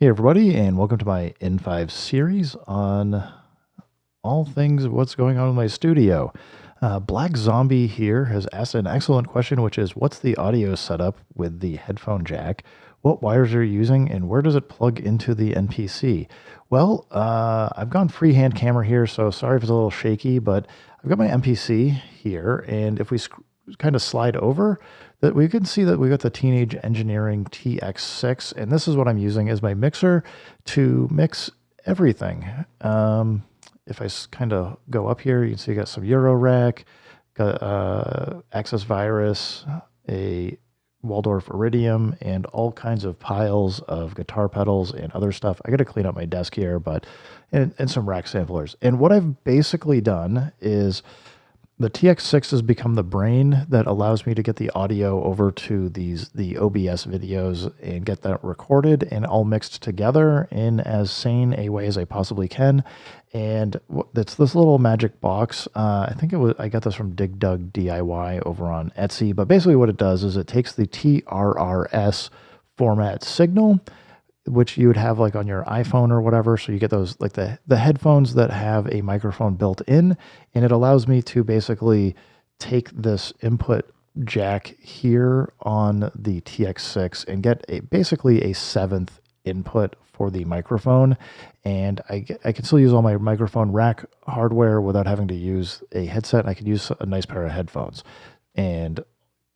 Hey everybody, and welcome to my in5 series on all things what's going on in my studio. Black Zombie here has asked an excellent question, which is what's the audio setup with the headphone jack? What wires are you using, and where does it plug into the NPC? Well, I've gone freehand camera here, so sorry if it's a little shaky, but I've got my MPC here, and if we kind of slide over, that we can see that we got the Teenage Engineering TX6, and this is what I'm using as my mixer to mix everything. If I kind of go up here, you can see I got some Eurorack, got Access Virus, a Waldorf Iridium, and all kinds of piles of guitar pedals and other stuff. I got to clean up my desk here, but and some rack samplers. And what I've basically done is the TX6 has become the brain that allows me to get the audio over to the OBS videos and get that recorded and all mixed together in as sane a way as I possibly can. And it's this little magic box. I got this from Dig Dug DIY over on Etsy. But basically, what it does is it takes the TRRS format signal, which you would have like on your iPhone or whatever. So you get those like the headphones that have a microphone built in, and it allows me to basically take this input jack here on the TX6 and get basically a seventh input for the microphone. And I can still use all my microphone rack hardware without having to use a headset. I could use a nice pair of headphones and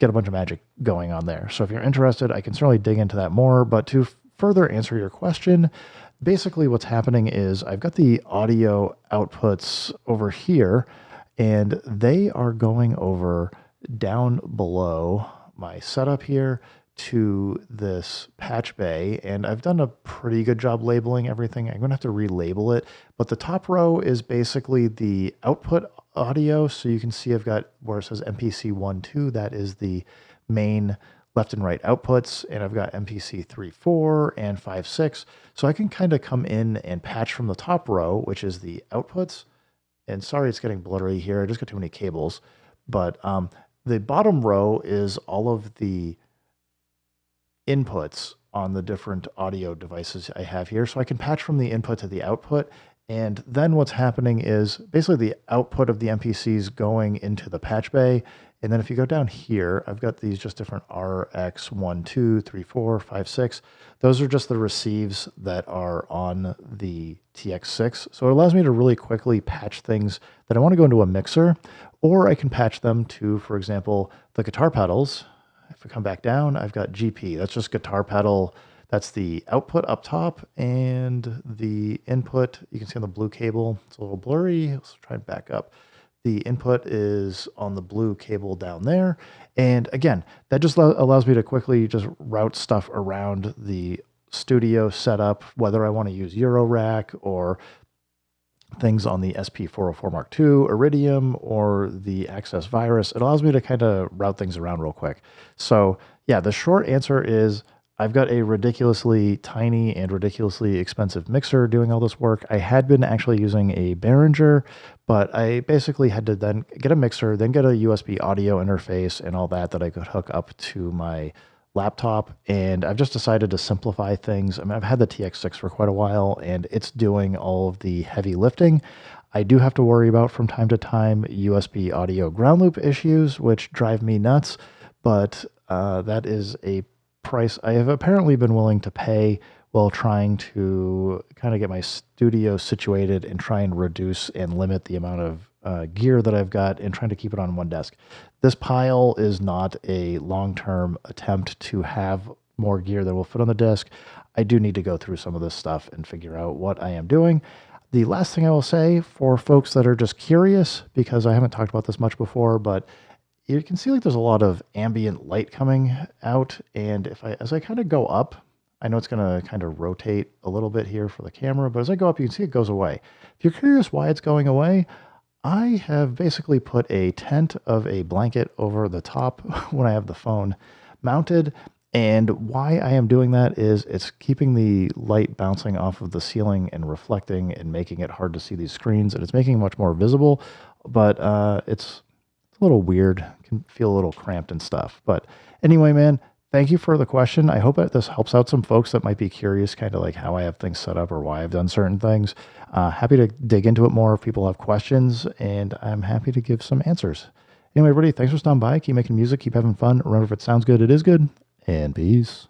get a bunch of magic going on there. So if you're interested, I can certainly dig into that more. But to further answer your question, basically what's happening is I've got the audio outputs over here, and they are going over down below my setup here to this patch bay, and I've done a pretty good job labeling everything. I'm going to have to relabel it, but the top row is basically the output audio. So you can see I've got where it says MPC 1, 2, that is the main left and right outputs, and I've got MPC 3, 4, and 5, 6. So I can kind of come in and patch from the top row, which is the outputs. And sorry, it's getting blurry here. I just got too many cables. But the bottom row is all of the inputs on the different audio devices I have here. So I can patch from the input to the output. And then what's happening is basically the output of the MPCs going into the patch bay. And then if you go down here, I've got these just different RX 1, 2, 3, 4, 5, 6. Those are just the receives that are on the TX6. So it allows me to really quickly patch things that I want to go into a mixer, or I can patch them to, for example, the guitar pedals. If I come back down, I've got GP. That's just guitar pedal. That's the output up top, and the input, you can see on the blue cable. It's a little blurry. Let's try and back up. The input is on the blue cable down there. And again, that just allows me to quickly just route stuff around the studio setup, whether I want to use Eurorack or things on the SP404 Mark II Iridium or the Access Virus. It allows me to kind of route things around real quick. So yeah, the short answer is I've got a ridiculously tiny and ridiculously expensive mixer doing all this work. I had been actually using a Behringer, but I basically had to then get a mixer, then get a USB audio interface and all that I could hook up to my laptop. And I've just decided to simplify things. I mean, I've had the TX6 for quite a while, and it's doing all of the heavy lifting. I do have to worry about from time to time USB audio ground loop issues, which drive me nuts, but that is a price I have apparently been willing to pay while trying to kind of get my studio situated and try and reduce and limit the amount of gear that I've got and trying to keep it on one desk. This pile is not a long-term attempt to have more gear that will fit on the desk. I do need to go through some of this stuff and figure out what I am doing. The last thing I will say for folks that are just curious, because I haven't talked about this much before, but you can see like there's a lot of ambient light coming out. And as I kind of go up, I know it's going to kind of rotate a little bit here for the camera, but as I go up, you can see it goes away. If you're curious why it's going away, I have basically put a tent of a blanket over the top when I have the phone mounted. And why I am doing that is it's keeping the light bouncing off of the ceiling and reflecting and making it hard to see these screens. And it's making it much more visible, but it's a little weird, can feel a little cramped and stuff. But anyway, man, Thank you for the question. I hope that this helps out some folks that might be curious, kind of like how I have things set up or why I've done certain things. Happy to dig into it more if people have questions, and I'm happy to give some answers. Anyway, everybody, thanks for stopping by. Keep making music, keep having fun. Remember, if it sounds good, it is good, and peace.